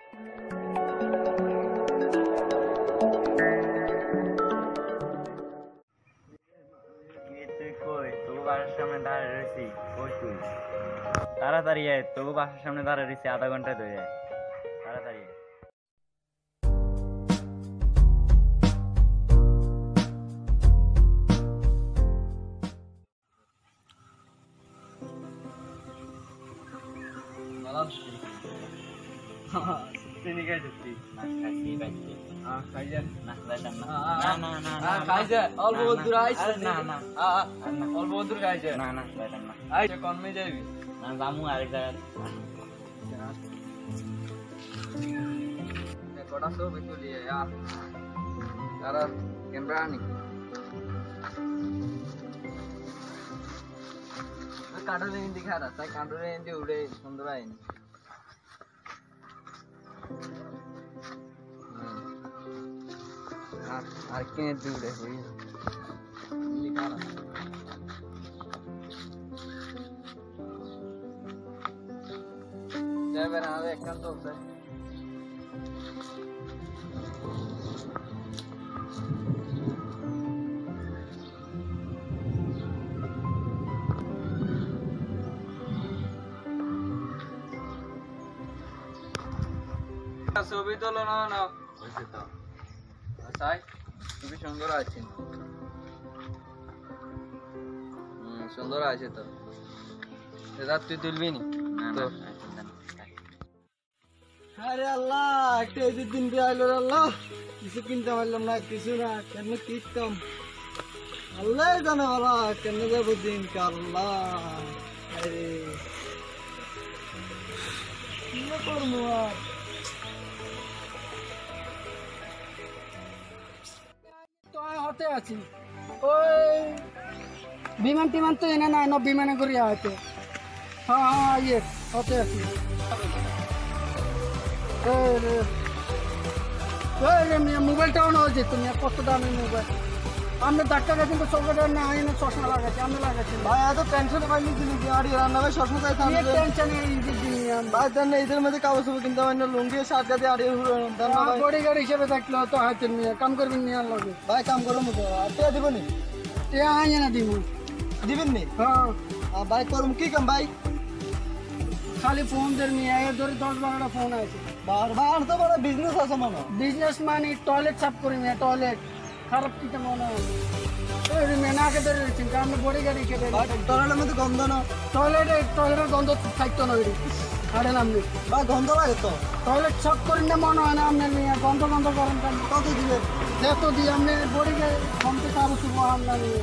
তুই কই? তোর বাসার সামনে দাঁড়িয়ে রয়েছি। কই তুই? তাড়াতাড়ি আয়, তোর বাসার সামনে দাঁড়িয়ে রয়েছি, আধা ঘন্টা ধরে। তাড়াতাড়ি আয়। চিনি খাই সত্যি খাইছি বাইছি খাই যান না যাইতাম না না না না খাই যা অল্প দূর আইছ না না অল্প দূর খাই যা না না যাইতাম না আইছে কোন মে যাইবি না জামু আরেক জায়গা কটা সব তুলি তারা ক্যামেরা নি কাটলে ইন্দি খারা তাই কাটলে ইন্দি উড়ে সুন্দর আইনি আর কিনে দূরে হই লিখারা যাবে না আরে একখান তো আছে ছবি তোলো না না হয়েছে তো তাই খুবই সুন্দর আছে সুন্দর আছে তো রাত তুই তুলবি নি তো আরে আল্লাহ একটা এই দিন দিয়ে আইলো আল্লাহ কিছু কিনতে পারলাম না কিছু না কেন কিনতাম আল্লাহ জানে বলা কেন যাবো দিন আল্লাহ আরে কি করবো আর হতে আছি ওই বিমান টিমান তো এনে নাই বিমানে করিয়া হয়তো হ্যাঁ হ্যাঁ ইয়ে হতে আছি মোবাইলটাও না হয়েছে তুমি কত দামি মোবাইল আমরা ডাক্তার কিন্তু চোখে না এনে চশমা লাগাচ্ছি আমি লাগাচ্ছি ভাই এত টেনশন পাইনি জিনিস গাড়ি রান্না ভাই চশমা চাইতে টেনশন ভাই দেন এদের মধ্যে কাগজ ছবি কিনতে পারি না লুঙ্গি শার্ট গাড়ি আড়িয়ে বডি গাড়ি হিসেবে থাকলে তো হাতে নিয়ে কাম করবেন নিয়ে লাগে ভাই কাম করো মতো টিয়া দিব নি টিয়া আই না দিব দিবেন নি হ্যাঁ ভাই করুম কি কাম ভাই খালি ফোন দের নিয়ে ধরে 10-12টা ফোন আছে বারবার তো বড় বিজনেস আছে মানে বিজনেস মানে টয়লেট সাফ করি না টয়লেট খারাপ কি মনে হয় ওই মেনাকে ধরে চিন্তা আমরা বড়ি গাড়ি খেতে টয়লেটের মধ্যে গন্ধ না টয়লেটের গন্ধ থাকতো না ওই আরে নামনি বা গন্ধ লাগে তো টয়লেট সাফ করি না মনে হয় না আপনি নিয়ে গন্ধ করেন কত দিবে যেত দিয়ে আপনি বড়ি গাড়ি কমতে পারো শুভ আমরা নিয়ে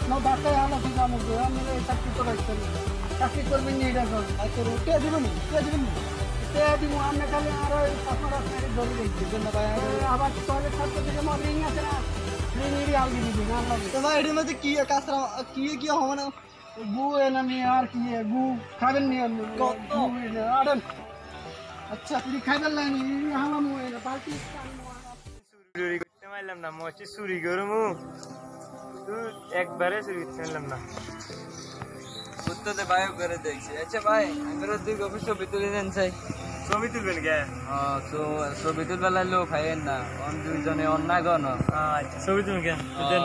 না ডাক্তার আলো ঠিক আমি আপনি সব কিছু রাখতেন চাকরি করবেন নি এটা আচ্ছা কে দিবেন কে দিব আপনি খালি আর ওই আপনারা ধরে দেখবেন না ভাই আবার টয়লেট সাফ করতে গেলে আমার রিং আছে না রিং আলগি দিবি না লাগে তো ভাই এর মধ্যে কি কাঁচরা কি হবে না গু এনে নিয়ে আর কি গু খাবেন নি আপনি আড়েন আচ্ছা আপনি খাইবেন না হালাম এনে পার্টি চুরি করতে পারলাম না মচি চুরি করমু তুই একবারে চুরি করতে পারলাম না কুত্তাতে বায়ো করে দেখছি আচ্ছা ভাই আমরা দুই কপি ছবি তুলে দেন চাই ছবি তুলবেন কে ছবি তুলবেলায় লোক খাইয়েন না দুইজনে অন্যাগণ আচ্ছা ছবি তুলবেন কেন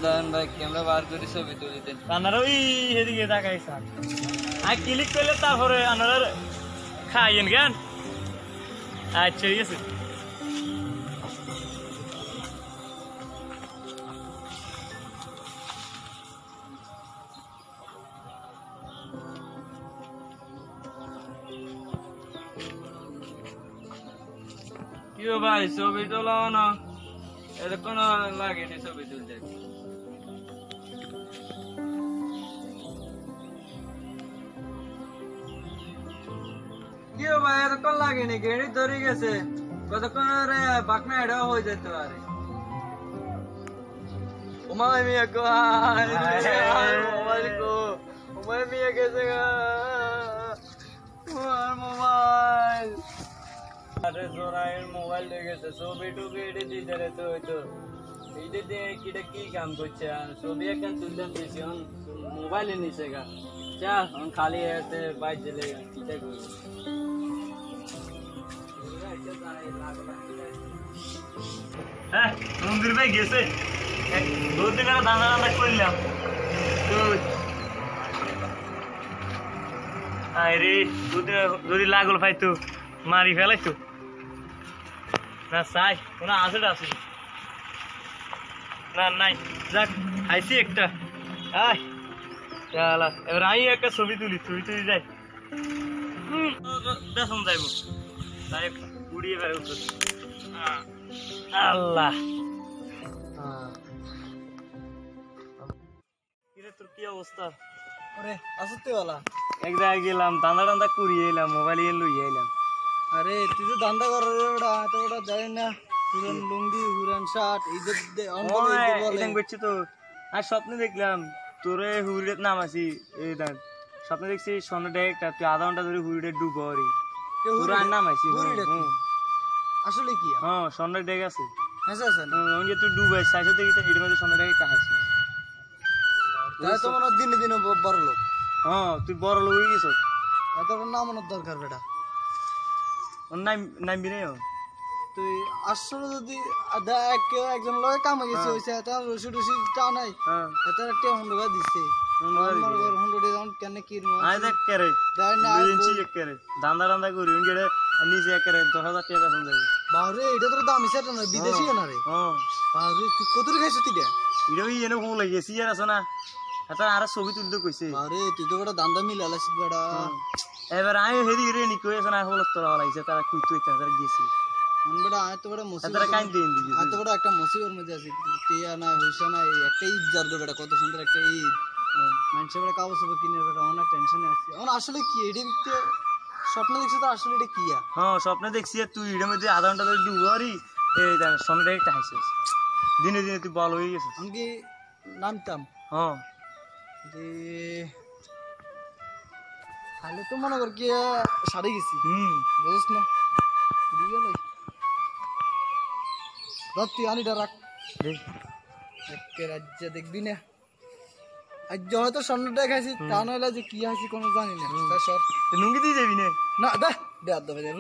দেন ভাই ক্যামেরা বার করে ছবি তুলে দেন আপনারা ওই এদিকে তাকাইছে আর ক্লিক করলে তারপরে আপনারা খাইয়েন কেন আচ্ছা ঠিক আছে ভাই ছবি তোলাও না এটা কোন লাগেনি ছবি তুলতে কি ভাই এতক্ষণ লাগেনি গেড়ি ধরে গেছে কতক্ষণ বাকনা এটাও হয়ে যেত আরে উমাই মিয়া কো মোবাইল কো উমাই মিয়া গেছে মোবাইল আরে জোরাইয়ের মোবাইল হয়ে গেছে ছবি টুবি এটি দিতে রে তো হয়তো এইটা দিয়ে কিটা কি কাম করছে ছবি একটা তুললাম দিয়েছি মোবাইলে নিচে গা চা খালি এতে বাইক দিলে কিটা করবো হ্যাঁ মন্দির ভাই গেছে দুদিন আগে দানা দানা করলাম তো আরে দুদিন যদি লাগল পাইতো মারি ফেলাইতো না চাই ওনা আছে না নাই যাক আইসি একটা আয় চালা এবার আমি একটা ছবি তুলি যাই বেসন যাইব তাই উড়িয়ে বেড়ে উঠতে আল্লাহ কিরে তোর কি অবস্থা আরে আসতে वाला এক জায়গায় গেলাম দান্দা করিয়ে এলাম মোবাইল লইয়ে এলাম আরে তুই তো দান্দা কর রে ওটা তো ওটা জানি না পুরান লুঙ্গি পুরান শার্ট ঈদের বলে বেচছি তো আর স্বপ্নে দেখলাম তোরে হুড়ির নাম আছি এই দেখ স্বপ্নে দেখছি সন্ধ্যা একটা তুই আধা ঘন্টা ধরে হুড়িটা ডুব রে তোর নাম আছি আসলে কি হ্যাঁ সন্ধ্যা ডেক আছে আচ্ছা আচ্ছা যে তুই ডুব আছিস সাইড থেকে এর মধ্যে সন্ধ্যা ডেক একটা হাসিস তাই তো মনে দিনে দিনে বড় লোক হ্যাঁ তুই বড় লোক হয়ে গেছ এত নাম দরকার বেটা ওর নামবি রে তুই আসলে যদি কেউ একজন লগে কামে গেছে হইছে তার রসি টা নাই তার একটা হুন্ডা দিছে হুন্ডা দাম কেন কি আই দেখ করে দেয় না ইঞ্চি এক করে দান্দা করি গেলে নিচে এক করে 10,000 টাকা বেতন যাবে বাহরে এটা তোর দাম হিসাব না বিদেশি না রে হ্যাঁ বাহরে তুই কত রে খাইছিস তুই এটা এনে ফোন লাগিয়েছি আর আছে না এটা আর ছবি তুলতে কইছে বাহরে তুই তো বড় দান্দা মিলালাছিস বেটা এবার আমি হেদি রে নি কইছ না হলো তোরা হলাইছে তারা কুইতে তারা গেছি মন বেটা আয় তো বড় মুসিবত তারা কাইন দেন দিবি আয় তো বড় একটা মুসিবতের মধ্যে আছি টিয়া না হইছে না এই একটা ঈদ জারগো বেটা কত সুন্দর একটা ঈদ মানুষের বেটা কাগজ হবে কিনে বেটা অনেক টেনশনে আছি এখন আসলে কি এডি দেখতে স্বপ্ন দেখছিস তো আসলে এটা কি হ্যাঁ স্বপ্নে দেখছি তুই এর মধ্যে আধা ঘন্টা ধরে ডুবারি এই সন্ধ্যা একটা হাসিস দিনে দিনে তুই বল হয়ে গেছিস আমি কি নামতাম হ্যাঁ যে খালি তো মনে কর কি সারে গেছি বুঝছ না তুই আনিটা রাখ রাজ্য দেখবি না আজ হয়তো স্বর্ণটা খাইছি তা নইলে যে কি আছি কোনো জানি না সব লুঙ্গি দিয়ে যাবি না না দে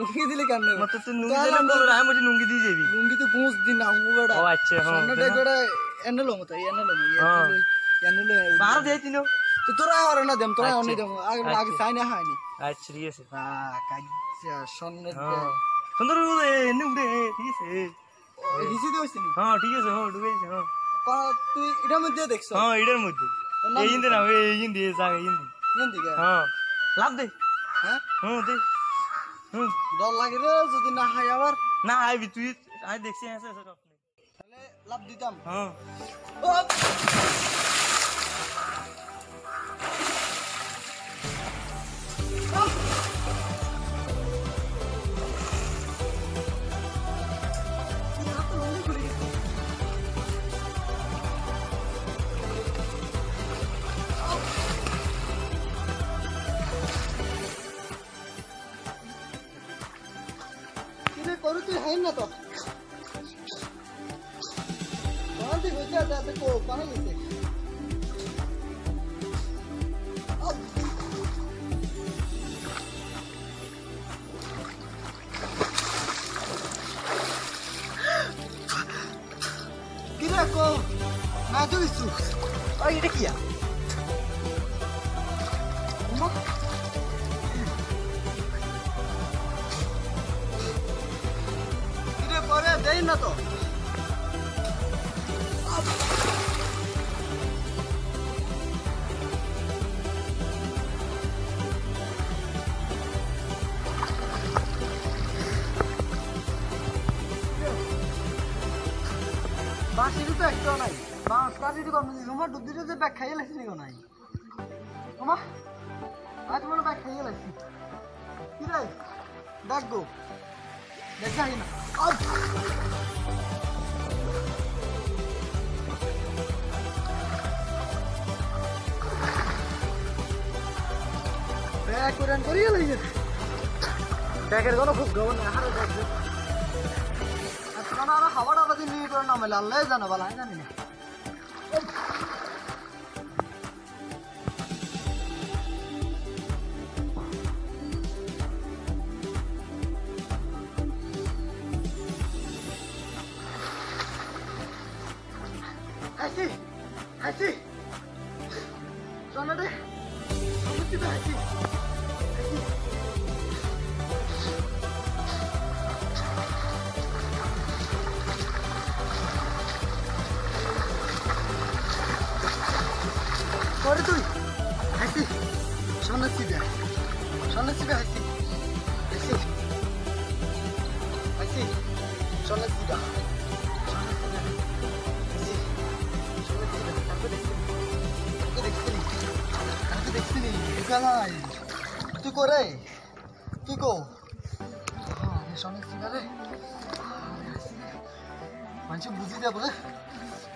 লুঙ্গি দিলে কেন মত তুই লুঙ্গি দিলে বল আমি বলি লুঙ্গি দিয়ে যাবি লুঙ্গি তো গুঁজ দিন না বেটা ও আচ্ছা হ্যাঁ স্বর্ণটা বেটা এনলো মত এনলো বার দেই তিনো তো তোরা আর না দেম তোরা অনি দেম আগে চাই না হয়নি আচ্ছা ঠিক আছে কাজ্জা স্বর্ণ সুন্দর এনে উড়ে ঠিক আছে হিসি দিছিস হ্যাঁ ঠিক আছে হ্যাঁ ডুবেছে হ্যাঁ তুই এটার মধ্যে দেখছ হ্যাঁ এটার মধ্যে এই ইন্দে না এই ইন্দে জায়গা ইন্দে ইন্দে হ্যাঁ লাভ দে হ্যাঁ দে ডর লাগে রে যদি না হয় আবার না আইবি তুই আই দেখছি আছে স্যার আপনি তাহলে লাভ দিতাম হ্যাঁ কරු তুই হয় না তো বাঁধি হয়েছে যাতে কো পানি গেছে কিরে কো না তুইছু আই এটা কিয়া পরে দেই না তো বাসির তো একটা নাই বাস কাটিতে কম রুমা ডুব দিতে যে ব্যাগ খাইয়ে লাগছি নিগো নাই ওমা আজ মনে ব্যাগ খাইয়ে লাগছি কি রে দেখ গো দেখা না ব্যাগ করে করিয়ে লাগছে ব্যাগের কোনো খুব গবন হারে দেখছে আজকে আর হাওয়াটা যদি নিয়ে করে না মেলে আল্লাহ জানো বলা আমি জানি না হাসি হাসি শোনো রে হাসি হাসি হাসি করে তুই হাসি শোনো সিবে হাসি হাসি হাসি শোনো সিবা তুই করে কি কো মানুষ বুঝি যা বলে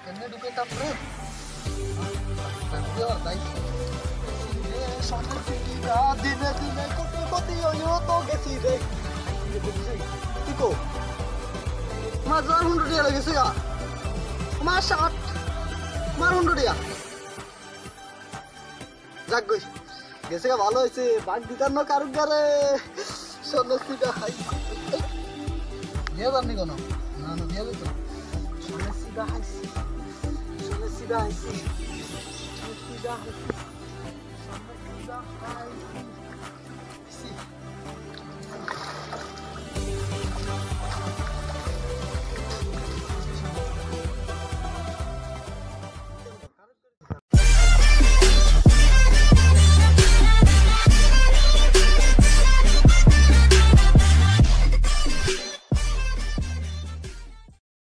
কেমনে ঢুকে তারপরে তাই দিনে দিনে কোটি কোটি তো গেছি রে কি কো আমার 100 টাকা লেগেছে গা আমার 60 আমার 100 টাকা যাক গই গেছে গা ভালো হয়েছে বাঘ দিতার না কারুক গারে সন্ন্যাসীটা হাই দিয়ে যাননি কোনো না না দিয়ে যেত সন্ন্যাসীটা হাইছি সন্ন্যাসীটা হাইছি সন্ন্যাসীটা হাইছি সন্ন্যাসীটা হাইছি